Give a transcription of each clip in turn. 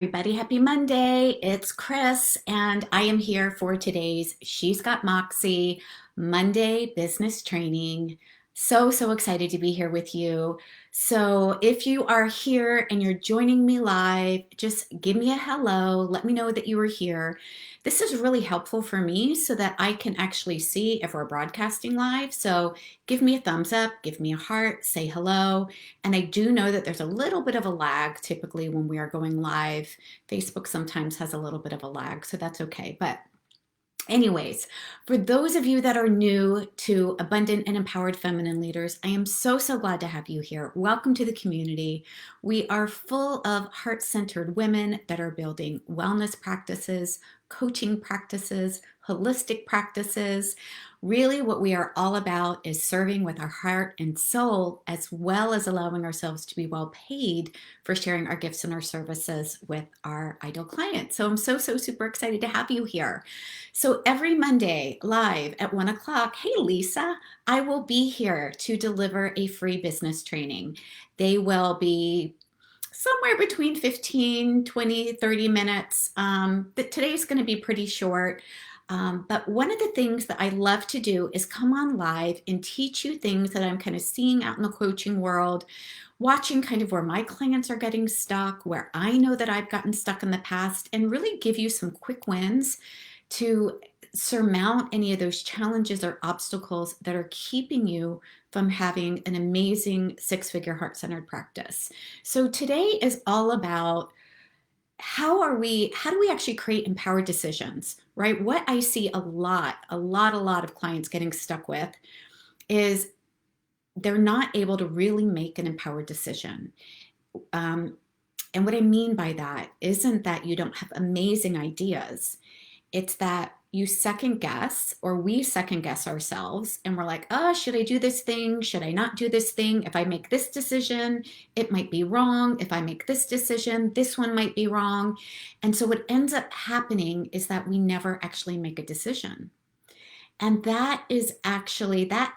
Everybody, happy Monday. It's Chris, and I am here for today's She's Got Moxie Monday business training. So excited to be here with you. So, if you are here and you're joining me live, just give me a hello. Let me know that you are here. This is really helpful for me so that I can actually see if we're broadcasting live. So, give me a thumbs up, give me a heart, say hello. And I do know that there's a little bit of a lag typically when we are going live. Facebook sometimes has a little bit of a lag, so that's okay. But anyways, for those of you that are new to Abundant and Empowered Feminine Leaders, I am so glad to have you here. Welcome to the community. We are full of heart-centered women that are building wellness practices, coaching practices, holistic practices. Really, what we are all about is serving with our heart and soul, as well as allowing ourselves to be well paid for sharing our gifts and our services with our ideal clients. So I'm so super excited to have you here. So every Monday live at 1 o'clock, hey Lisa, I will be here to deliver a free business training. They will be somewhere between 15, 20, 30 minutes. But today's going to be pretty short. But one of the things that I love to do is come on live and teach you things that I'm kind of seeing out in the coaching world, watching kind of where my clients are getting stuck, where I know that I've gotten stuck in the past, and really give you some quick wins to surmount any of those challenges or obstacles that are keeping you from having an amazing six-figure heart-centered practice. So today is all about how do we actually create empowered decisions, right? What I see a lot of clients getting stuck with is they're not able to really make an empowered decision. And what I mean by that isn't that you don't have amazing ideas. It's that you second guess, or we second guess ourselves, and we're like, oh, should I do this thing? Should I not do this thing? If I make this decision, it might be wrong. If I make this decision, this one might be wrong. And so what ends up happening is that we never actually make a decision. And that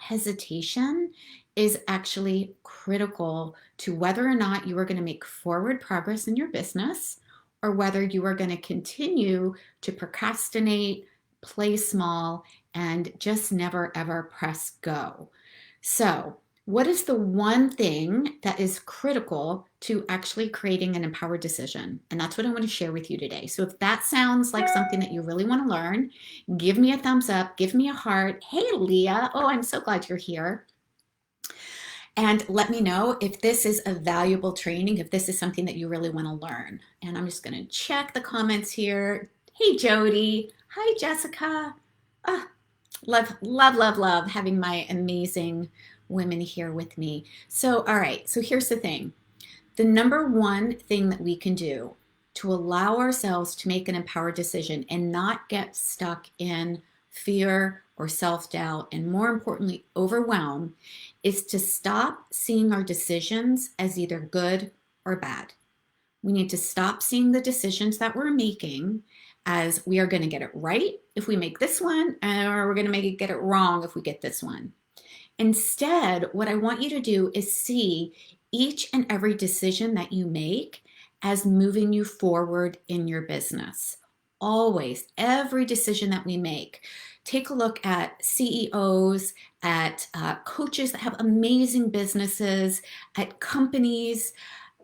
hesitation is actually critical to whether or not you are going to make forward progress in your business, or whether you are going to continue to procrastinate, play small, and just never ever press go. So, what is the one thing that is critical to actually creating an empowered decision? And that's what I want to share with you today. So if that sounds like something that you really want to learn, give me a thumbs up, give me a heart. Hey, Leah. Oh, I'm so glad you're here. And let me know if this is a valuable training, if this is something that you really want to learn. And I'm just going to check the comments here. Hey, Jody. Hi, Jessica. Ah, love having my amazing women here with me. So, all right, so here's the thing. The number one thing that we can do to allow ourselves to make an empowered decision and not get stuck in fear or self-doubt, and more importantly, overwhelm, is to stop seeing our decisions as either good or bad. We need to stop seeing the decisions that we're making as we are going to get it right if we make this one, or we're going to get it wrong if we get this one. Instead, what I want you to do is see each and every decision that you make as moving you forward in your business. Always, every decision that we make. Take a look at CEOs, at coaches that have amazing businesses, at companies.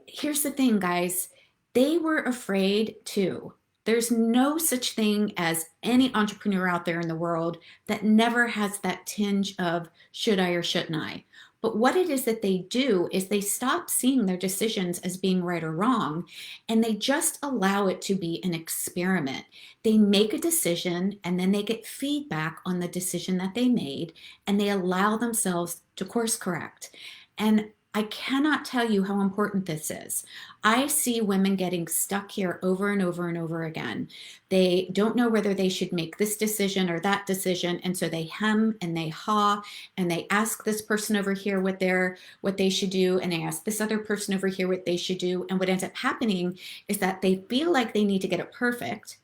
Here's the thing, guys, they were afraid too. There's no such thing as any entrepreneur out there in the world that never has that tinge of should I or shouldn't I. But what it is that they do is they stop seeing their decisions as being right or wrong, and they just allow it to be an experiment. They make a decision and then they get feedback on the decision that they made, and they allow themselves to course correct. And I cannot tell you how important this is. I see women getting stuck here over and over again. They don't know whether they should make this decision or that decision, and so they hem and they haw, and they ask this person over here what they should do, and they ask this other person over here what they should do. And what ends up happening is that they feel like they need to get it perfect,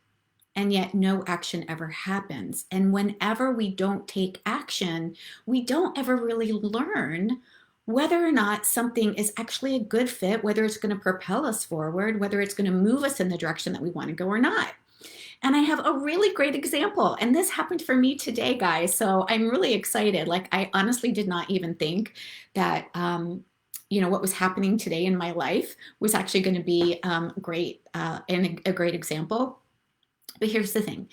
and yet no action ever happens. And whenever we don't take action, we don't ever really learn whether or not something is actually a good fit, whether it's going to propel us forward, whether it's going to move us in the direction that we want to go or not. And I have a really great example. And this happened for me today, guys. So I'm really excited. Like, I honestly did not even think that, what was happening today in my life was actually going to be great and a great example. But here's the thing,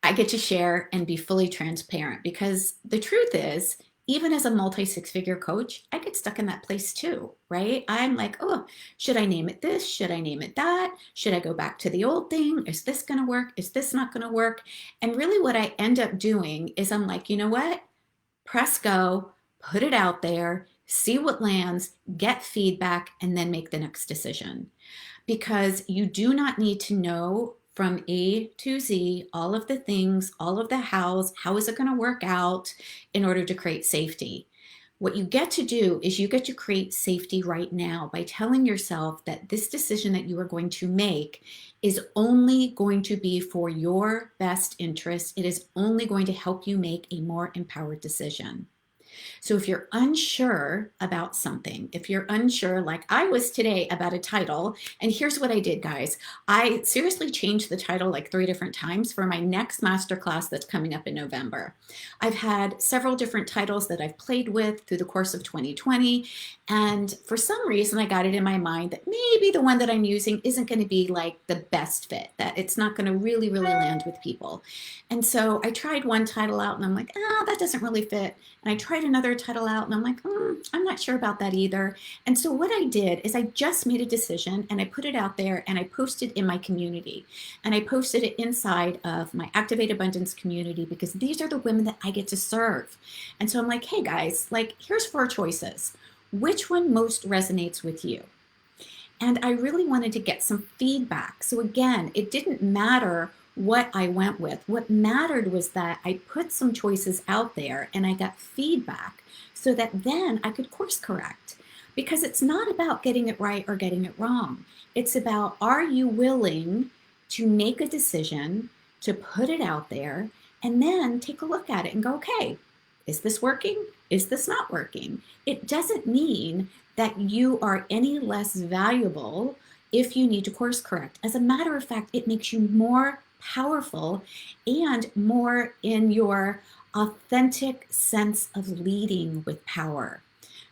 I get to share and be fully transparent because the truth is, even as a multi six figure coach, I get stuck in that place too, right? I'm like, oh, should I name it this? Should I name it that? Should I go back to the old thing? Is this going to work? Is this not going to work? And really, what I end up doing is I'm like, you know what? Press go, put it out there, see what lands, get feedback, and then make the next decision, because you do not need to know from A to Z all of the things, all of the hows, how is it going to work out in order to create safety. What you get to do is you get to create safety right now by telling yourself that this decision that you are going to make is only going to be for your best interest. It is only going to help you make a more empowered decision. So if you're unsure about something, if you're unsure, like I was today about a title, and here's what I did, guys. I seriously changed the title like 3 different times for my next masterclass that's coming up in November. I've had several different titles that I've played with through the course of 2020. And for some reason, I got it in my mind that maybe the one that I'm using isn't going to be like the best fit, that it's not going to really, really land with people. And so I tried one title out and I'm like, that doesn't really fit. And I tried another title out and I'm like, I'm not sure about that either. And so what I did is I just made a decision and I put it out there and I posted in my community. And I posted it inside of my Activate Abundance community because these are the women that I get to serve. And so I'm like, hey guys, like here's 4 choices. Which one most resonates with you? And I really wanted to get some feedback. So again, it didn't matter what I went with. What mattered was that I put some choices out there and I got feedback so that then I could course correct. Because it's not about getting it right or getting it wrong. It's about, are you willing to make a decision, to put it out there, and then take a look at it and go, okay, is this working? Is this not working? It doesn't mean that you are any less valuable if you need to course correct. As a matter of fact, it makes you more powerful and more in your authentic sense of leading with power,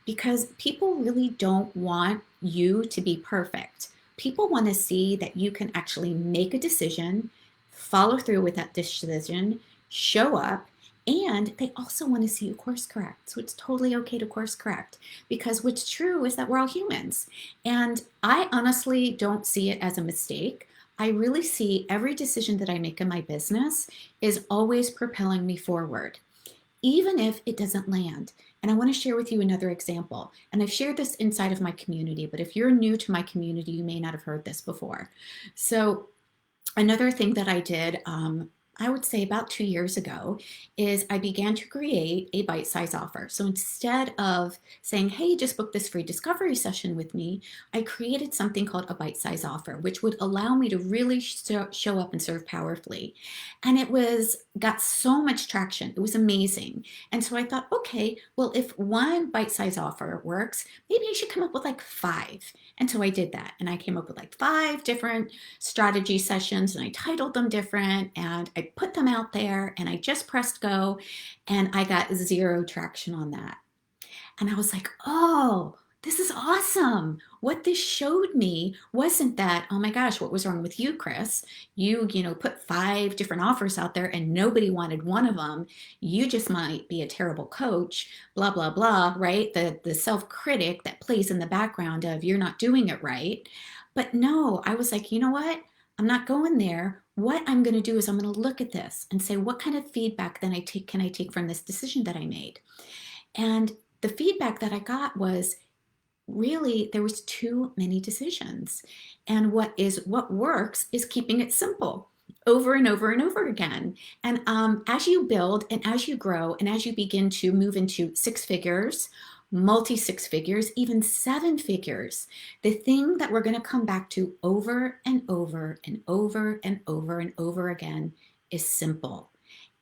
because people really don't want you to be perfect. People want to see that you can actually make a decision, follow through with that decision, show up, and they also want to see you course correct. So it's totally okay to course correct, because what's true is that we're all humans. And I honestly don't see it as a mistake. I really see every decision that I make in my business is always propelling me forward, even if it doesn't land. And I want to share with you another example. And I've shared this inside of my community, but if you're new to my community, you may not have heard this before. So another thing that I did, I would say about 2 years ago, is I began to create a bite-size offer. So instead of saying, hey, just book this free discovery session with me, I created something called a bite-size offer, which would allow me to really show up and serve powerfully. And it got so much traction. It was amazing. And so I thought, okay, well, if one bite-size offer works, maybe I should come up with like 5. And so I did that. And I came up with like 5 different strategy sessions and I titled them different and I put them out there and I just pressed go and I got 0 traction on that. And I was like, oh, this is awesome. What this showed me wasn't that, oh my gosh, what was wrong with you, Chris? You put 5 different offers out there and nobody wanted one of them. You just might be a terrible coach, blah, blah, blah, right? The self-critic that plays in the background of you're not doing it right. But no, I was like, you know what? I'm not going there. What I'm going to do is I'm going to look at this and say, what kind of feedback then can I take from this decision that I made? And the feedback that I got was, really, there was too many decisions. And what works is keeping it simple over and over and over again. And as you build and as you grow and as you begin to move into 6 figures, multi 6 figures, even 7 figures, the thing that we're going to come back to over and over and over and over and over again is simple.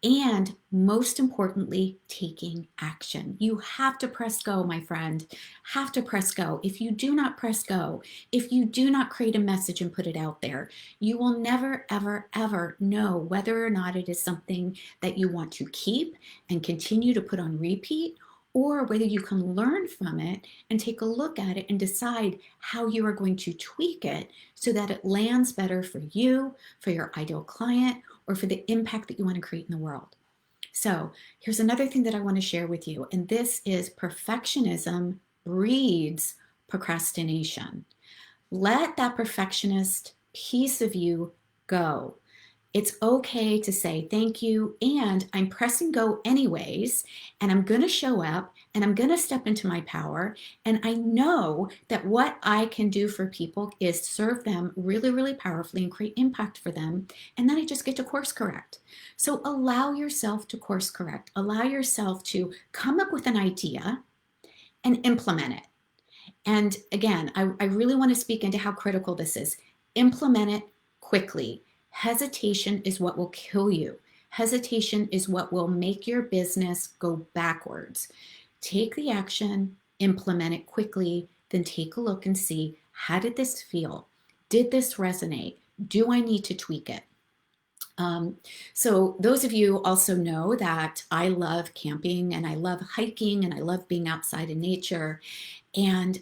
And most importantly, taking action. You have to press go, my friend. Have to press go. If you do not press go, if you do not create a message and put it out there, you will never, ever, ever know whether or not it is something that you want to keep and continue to put on repeat, or whether you can learn from it and take a look at it and decide how you are going to tweak it so that it lands better for you, for your ideal client, or for the impact that you want to create in the world. So here's another thing that I want to share with you, and this is perfectionism breeds procrastination. Let that perfectionist piece of you go. It's okay to say thank you, and I'm pressing go anyways, and I'm going to show up and I'm going to step into my power. And I know that what I can do for people is serve them really, really powerfully and create impact for them. And then I just get to course correct. So allow yourself to course correct, allow yourself to come up with an idea and implement it. And again, I really want to speak into how critical this is. Implement it quickly. Hesitation is what will kill you. Hesitation is what will make your business go backwards. Take the action, implement it quickly, then take a look and see, how did this feel? Did this resonate? Do I need to tweak it? So those of you also know that I love camping and I love hiking and I love being outside in nature. And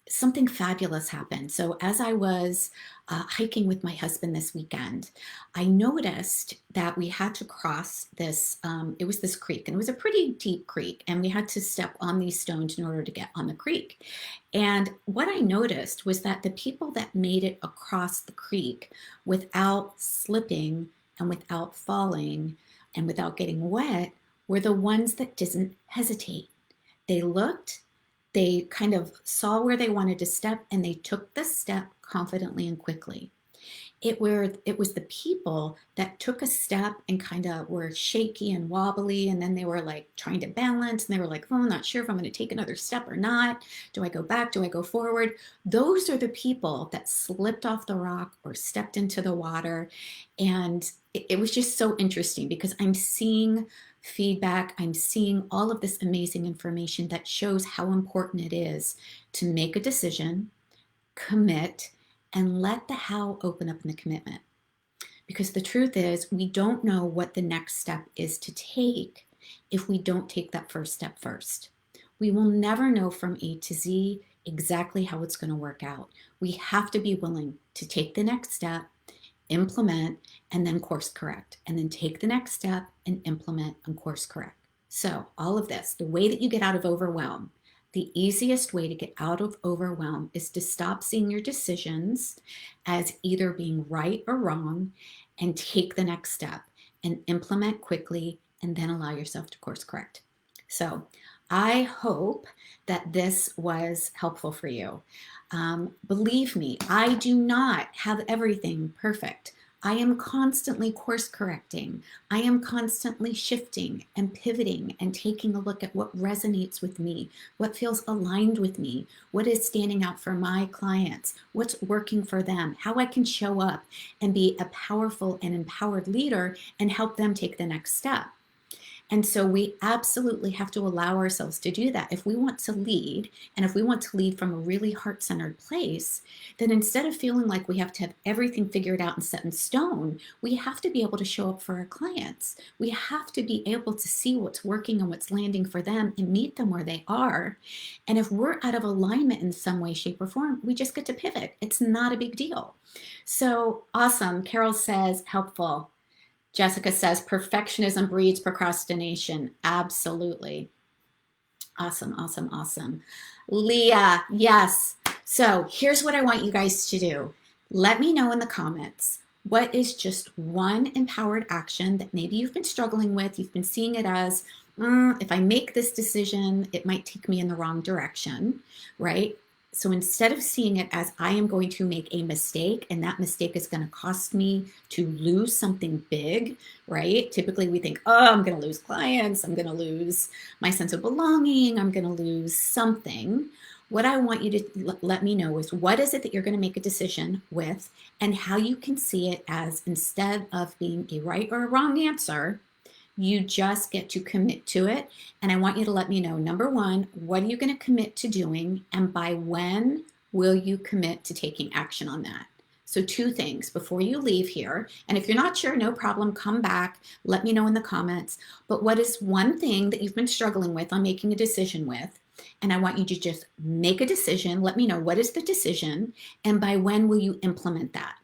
something fabulous happened. So as I was hiking with my husband this weekend, I noticed that we had to cross this, it was this creek, and it was a pretty deep creek, and we had to step on these stones in order to get on the creek. And what I noticed was that the people that made it across the creek without slipping and without falling and without getting wet were the ones that didn't hesitate. They looked, they kind of saw where they wanted to step, and they took the step confidently and quickly. It was the people that took a step and kind of were shaky and wobbly, and then they were like trying to balance, and they were like, oh, I'm not sure if I'm going to take another step or not. Do I go back? Do I go forward? Those are the people that slipped off the rock or stepped into the water. And it was just so interesting because I'm seeing feedback, I'm seeing all of this amazing information that shows how important it is to make a decision, commit, and let the how open up in the commitment. Because the truth is, we don't know what the next step is to take if we don't take that first step first. We will never know from A to Z exactly how it's going to work out. We have to be willing to take the next step, implement, and then course correct, and then take the next step and implement and course correct. So all of this, the way that you get out of overwhelm, the easiest way to get out of overwhelm is to stop seeing your decisions as either being right or wrong and take the next step and implement quickly and then allow yourself to course correct. So I hope that this was helpful for you. Believe me, I do not have everything perfect. I am constantly course correcting. I am constantly shifting and pivoting and taking a look at what resonates with me, what feels aligned with me, what is standing out for my clients, what's working for them, how I can show up and be a powerful and empowered leader and help them take the next step. And so we absolutely have to allow ourselves to do that. If we want to lead, and if we want to lead from a really heart-centered place, then instead of feeling like we have to have everything figured out and set in stone, we have to be able to show up for our clients. We have to be able to see what's working and what's landing for them and meet them where they are. And if we're out of alignment in some way, shape, or form, we just get to pivot. It's not a big deal. So awesome. Carol says, helpful. Jessica says, perfectionism breeds procrastination. Absolutely. Awesome, awesome, awesome. Leah, yes. So here's what I want you guys to do. Let me know in the comments, what is just one empowered action that maybe you've been struggling with, you've been seeing it as, if I make this decision, it might take me in the wrong direction, right? So instead of seeing it as I am going to make a mistake and that mistake is going to cost me to lose something big, right? Typically we think, oh, I'm going to lose clients. I'm going to lose my sense of belonging. I'm going to lose something. What I want you to let me know is what is it that you're going to make a decision with and how you can see it as, instead of being a right or a wrong answer, You just get to commit to it. And I want you to let me know, number one, what are you going to commit to doing? And by when will you commit to taking action on that? So two things before you leave here. And if you're not sure, no problem, come back. Let me know in the comments. But what is one thing that you've been struggling with on making a decision with? And I want you to just make a decision. Let me know, what is the decision? And by when will you implement that?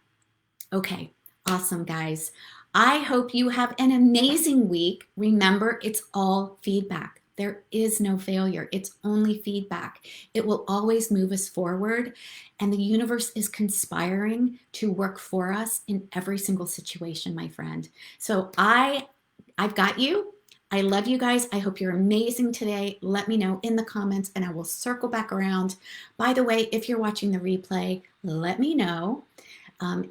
Okay, awesome, guys. I hope you have an amazing week. Remember, it's all feedback. There is no failure. It's only feedback. It will always move us forward, and the universe is conspiring to work for us in every single situation, my friend. So I've got you. I love you guys. I hope you're amazing today. Let me know in the comments and I will circle back around. By the way, if you're watching the replay, let me know.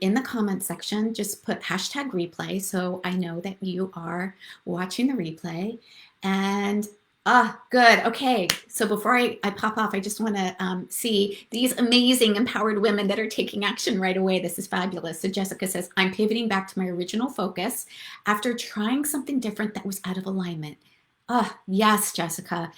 In the comment section, just put hashtag replay so I know that you are watching the replay. And good. Okay. So before I pop off, I just want to see these amazing empowered women that are taking action right away. This is fabulous. So Jessica says, I'm pivoting back to my original focus after trying something different that was out of alignment. Yes, Jessica.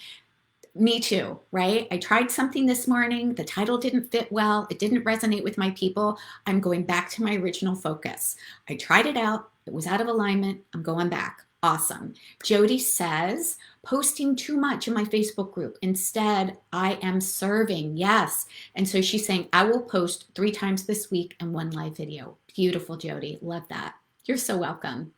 Me too, right? I tried something this morning. The title didn't fit well. It didn't resonate with my people. I'm going back to my original focus. I tried it out. It was out of alignment. I'm going back. Awesome. Jody says, posting too much in my Facebook group. Instead, I am serving. Yes. And so she's saying, I will post 3 times this week and 1 live video. Beautiful, Jody. Love that. You're so welcome.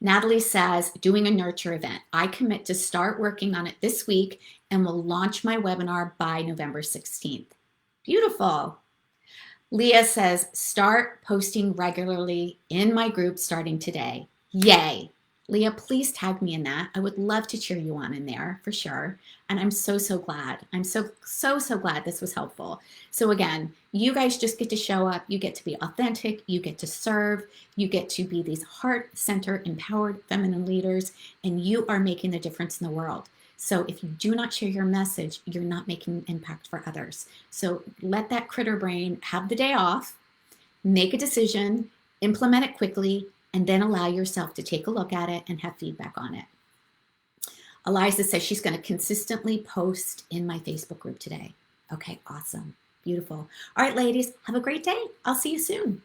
Natalie says, doing a nurture event. I commit to start working on it this week and will launch my webinar by November 16th. Beautiful. Leah says, start posting regularly in my group starting today. Yay. Leah, please tag me in that. I would love to cheer you on in there for sure. And I'm so glad. I'm so glad this was helpful. So again, you guys just get to show up. You get to be authentic. You get to serve. You get to be these heart-centered, empowered feminine leaders, and you are making the difference in the world. So if you do not share your message, you're not making an impact for others. So let that critter brain have the day off, make a decision, implement it quickly, and then allow yourself to take a look at it and have feedback on it. Eliza says she's going to consistently post in my Facebook group today. Okay, awesome. Beautiful. All right, ladies, have a great day. I'll see you soon.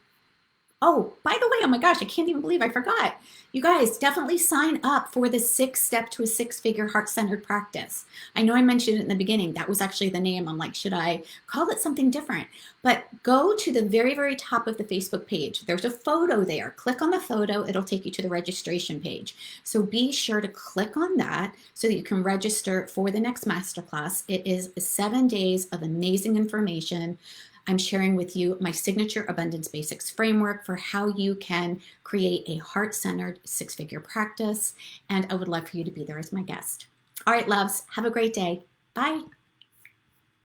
Oh, by the way, oh my gosh, I can't even believe I forgot. You guys definitely sign up for the 6 Step to a 6-Figure Heart-Centered Practice. I know I mentioned it in the beginning. That was actually the name. I'm like, should I call it something different? But go to the very top of the Facebook page. There's a photo there. Click on the photo. It'll take you to the registration page. So be sure to click on that so that you can register for the next masterclass. It is 7 days of amazing information. I'm sharing with you my signature Abundance Basics framework for how you can create a heart-centered 6-figure practice. And I would love for you to be there as my guest. All right, loves, have a great day. Bye.